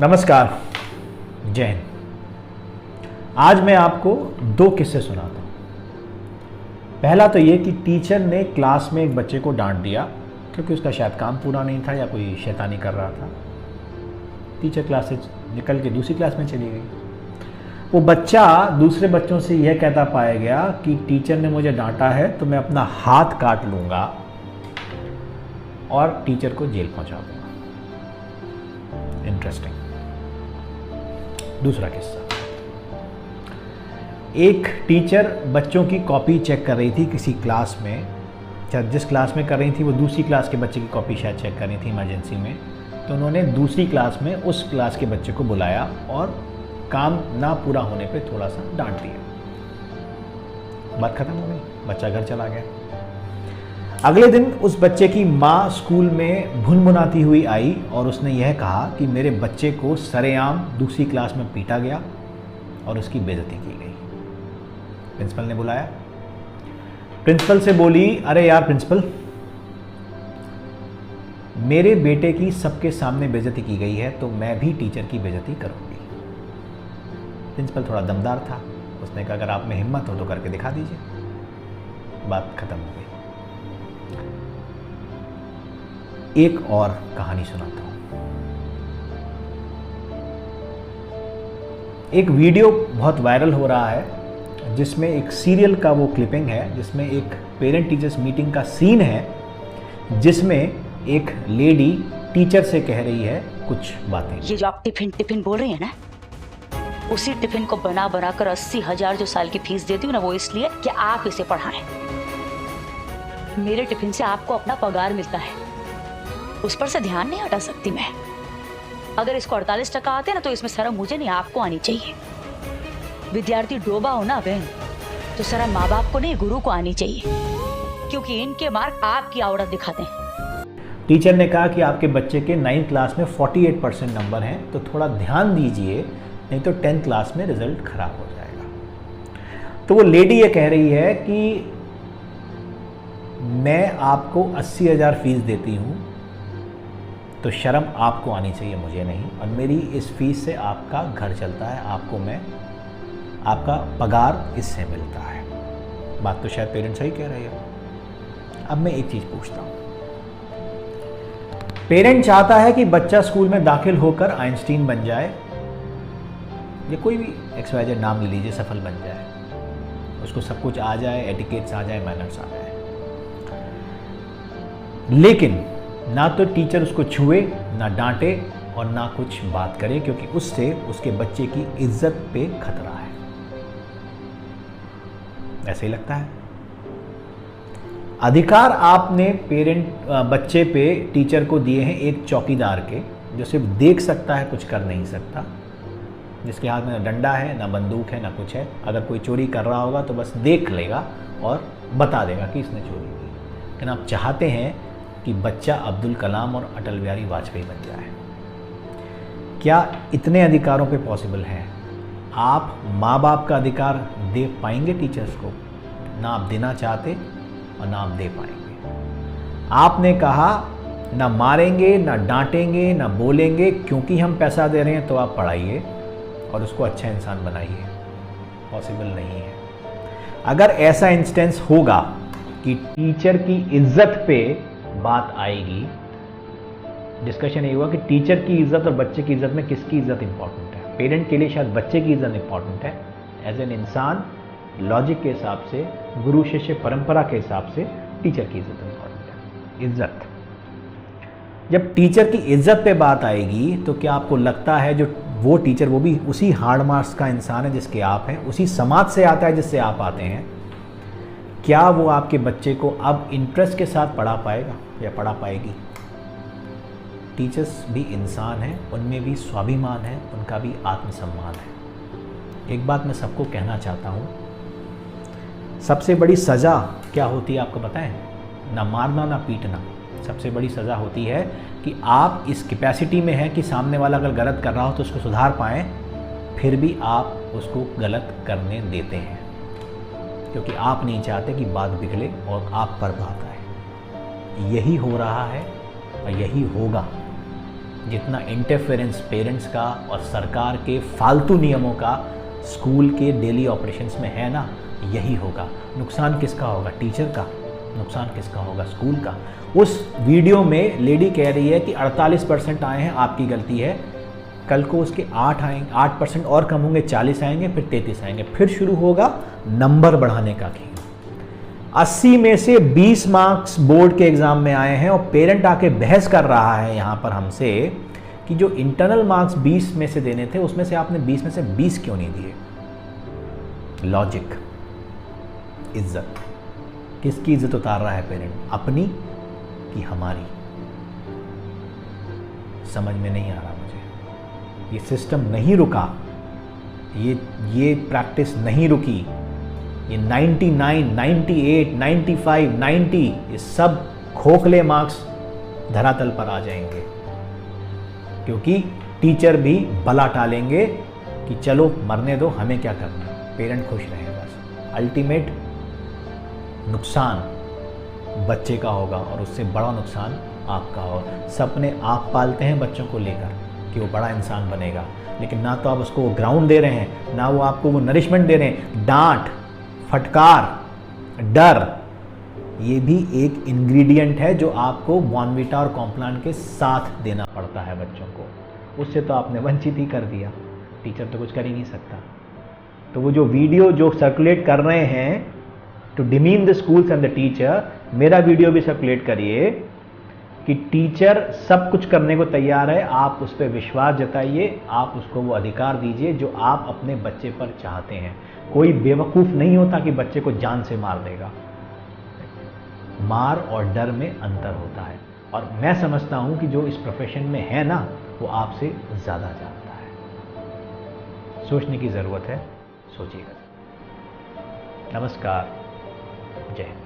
नमस्कार, जय हिंद। आज मैं आपको दो किस्से सुनाता हूँ। पहला तो ये कि टीचर ने क्लास में एक बच्चे को डांट दिया क्योंकि उसका शायद काम पूरा नहीं था या कोई शैतानी कर रहा था। टीचर क्लास से निकल के दूसरी क्लास में चली गई। वो बच्चा दूसरे बच्चों से यह कहता पाया गया कि टीचर ने मुझे डांटा है तो मैं अपना हाथ काट लूँगा और टीचर को जेल पहुँचा दूँगा। इंटरेस्टिंग। दूसरा किस्सा, एक टीचर बच्चों की कॉपी चेक कर रही थी किसी क्लास में। जिस क्लास में कर रही थी वो दूसरी क्लास के बच्चे की कॉपी शायद चेक कर रही थी इमरजेंसी में। तो उन्होंने दूसरी क्लास में उस क्लास के बच्चे को बुलाया और काम ना पूरा होने पे थोड़ा सा डांट दिया। बात खत्म हो गई, बच्चा घर चला गया। अगले दिन उस बच्चे की माँ स्कूल में भुनभुनाती हुई आई और उसने यह कहा कि मेरे बच्चे को सरेआम दूसरी क्लास में पीटा गया और उसकी बेइज्जती की गई। प्रिंसिपल ने बुलाया। प्रिंसिपल से बोली, अरे यार प्रिंसिपल, मेरे बेटे की सबके सामने बेइज्जती की गई है तो मैं भी टीचर की बेइज्जती करूंगी। प्रिंसिपल थोड़ा दमदार था। उसने कहा अगर आप में हिम्मत हो तो करके दिखा दीजिए। बात खत्म हो गई। एक और कहानी सुनाता हूं। एक वीडियो बहुत वायरल हो रहा है जिसमें एक सीरियल का वो क्लिपिंग है जिसमें एक पेरेंट टीचर्स मीटिंग का सीन है जिसमें एक लेडी टीचर से कह रही है कुछ बातें। ये जो आप टिफिन बोल रही है ना, उसी टिफिन को बना बना कर 80,000 जो साल की फीस देती हूँ ना, वो इसलिए कि आप इसे पढ़ाएं। मेरे टिफिन से आपको अपना पगार मिलता है, उस पर से ध्यान नहीं हटा सकती मैं। अगर इसको 48% आते ना तो इसमें शर्म मुझे नहीं, आपको आनी चाहिए। विद्यार्थी डोबा हो ना बहन, तो शर्म माँ बाप को नहीं, गुरु को आनी चाहिए, क्योंकि इनके मार्क आपकी आवड़त दिखाते हैं। टीचर ने कहा कि आपके बच्चे के 9th क्लास में 48% नंबर हैं तो थोड़ा ध्यान दीजिए, नहीं तो 10th क्लास में रिजल्ट खराब हो जाएगा। तो वो लेडी ये कह रही है कि मैं आपको 80,000 फीस देती हूँ तो शर्म आपको आनी चाहिए, मुझे नहीं, और मेरी इस फीस से आपका घर चलता है, आपका पगार इससे मिलता है। बात तो शायद पेरेंट्स सही कह रहे हैं। अब मैं एक चीज़ पूछता हूँ। पेरेंट चाहता है कि बच्चा स्कूल में दाखिल होकर आइंस्टीन बन जाए या कोई भी XYZ नाम ले लीजिए, सफल बन जाए, उसको सब कुछ आ जाए, एटिकेट्स आ जाए, मैनर्स आ जाए, लेकिन ना तो टीचर उसको छुए, ना डांटे और ना कुछ बात करे, क्योंकि उससे उसके बच्चे की इज्जत पे खतरा है। ऐसे ही लगता है। अधिकार आपने बच्चे पे टीचर को दिए हैं एक चौकीदार के, जो सिर्फ देख सकता है, कुछ कर नहीं सकता, जिसके हाथ में ना डंडा है, ना बंदूक है, ना कुछ है। अगर कोई चोरी कर रहा होगा तो बस देख लेगा और बता देगा कि इसने चोरी की। लेकिन आप चाहते हैं कि बच्चा अब्दुल कलाम और अटल बिहारी वाजपेयी बन जाए। क्या इतने अधिकारों पे पॉसिबल है? आप माँ बाप का अधिकार दे पाएंगे टीचर्स को? ना आप देना चाहते और ना आप दे पाएंगे। आपने कहा ना मारेंगे, ना डांटेंगे, ना बोलेंगे, क्योंकि हम पैसा दे रहे हैं तो आप पढ़ाइए और उसको अच्छा इंसान बनाइए। पॉसिबल नहीं है। अगर ऐसा इंस्टेंस होगा कि टीचर की इज्जत पे बात आएगी, डिस्कशन ये हुआ कि टीचर की इज्जत और बच्चे की इज्जत में किसकी इज्जत इंपॉर्टेंट है। पेरेंट के लिए शायद बच्चे की इज्जत इंपॉर्टेंट है। एज एन इंसान, लॉजिक के हिसाब से, गुरु शिष्य परंपरा के हिसाब से टीचर की इज्जत इंपॉर्टेंट है। इज्जत, जब टीचर की इज्जत पे बात आएगी तो क्या आपको लगता है जो वो टीचर, वो भी उसी हार्ड मार्क्स का इंसान है जिसके आप हैं, उसी समाज से आता है जिससे आप आते हैं, क्या वो आपके बच्चे को अब इंटरेस्ट के साथ पढ़ा पाएगा या पढ़ा पाएगी? टीचर्स भी इंसान हैं, उनमें भी स्वाभिमान है, उनका भी आत्मसम्मान है। एक बात मैं सबको कहना चाहता हूँ, सबसे बड़ी सज़ा क्या होती है आपको बताएं? ना मारना, ना पीटना। सबसे बड़ी सज़ा होती है कि आप इस कैपेसिटी में हैं कि सामने वाला अगर गलत कर रहा हो तो उसको सुधार पाएँ, फिर भी आप उसको गलत करने देते हैं, क्योंकि आप नहीं चाहते कि बात बिगड़े और आप पर बात आए। यही हो रहा है और यही होगा जितना इंटरफेरेंस पेरेंट्स का और सरकार के फालतू नियमों का स्कूल के डेली ऑपरेशंस में है ना, यही होगा। नुकसान किसका होगा? टीचर का। नुकसान किसका होगा? स्कूल का। उस वीडियो में लेडी कह रही है कि 48% आए हैं, आपकी गलती है। कल को उसके 8 आएंगे, 8% और कम होंगे, 40 आएंगे, फिर 33 आएंगे, फिर शुरू होगा नंबर बढ़ाने का खेल। 80 में से 20 मार्क्स बोर्ड के एग्जाम में आए हैं और पेरेंट आके बहस कर रहा है यहाँ पर हमसे कि जो इंटरनल मार्क्स 20 में से देने थे उसमें से आपने 20 में से 20 क्यों नहीं दिए? लॉजिक, इज्जत। किसकी इज्जत उतार रहा है पेरेंट? अपनी कि हमारी? समझ में नहीं आ रहा मुझे। ये सिस्टम नहीं रुका, ये प्रैक्टिस नहीं रुकी। ये 99, 98, 95, 90 ये सब खोखले मार्क्स धरातल पर आ जाएंगे, क्योंकि टीचर भी भला टालेंगे कि चलो मरने दो, हमें क्या करना, पेरेंट खुश रहे बस। अल्टीमेट नुकसान बच्चे का होगा और उससे बड़ा नुकसान आपका होगा। सपने आप पालते हैं बच्चों को लेकर कि वो बड़ा इंसान बनेगा, लेकिन ना तो आप उसको वो ग्राउंड दे रहे हैं, ना वो आपको वो नरिशमेंट दे रहे हैं। डांट, फटकार, डर, ये भी एक इंग्रेडिएंट है जो आपको बॉर्नवीटा और कॉम्प्लान के साथ देना पड़ता है बच्चों को। उससे तो आपने वंचित ही कर दिया, टीचर तो कुछ कर ही नहीं सकता। तो वो जो वीडियो जो सर्कुलेट कर रहे हैं to demean the schools and the teacher, मेरा वीडियो भी सर्कुलेट करिए कि टीचर सब कुछ करने को तैयार है, आप उस पर विश्वास जताइए, आप उसको वो अधिकार दीजिए जो आप अपने बच्चे पर चाहते हैं। कोई बेवकूफ़ नहीं होता कि बच्चे को जान से मार देगा। मार और डर में अंतर होता है, और मैं समझता हूं कि जो इस प्रोफेशन में है ना, वो आपसे ज़्यादा जानता है। सोचने की ज़रूरत है, सोचिएगा। नमस्कार, जय हिंद।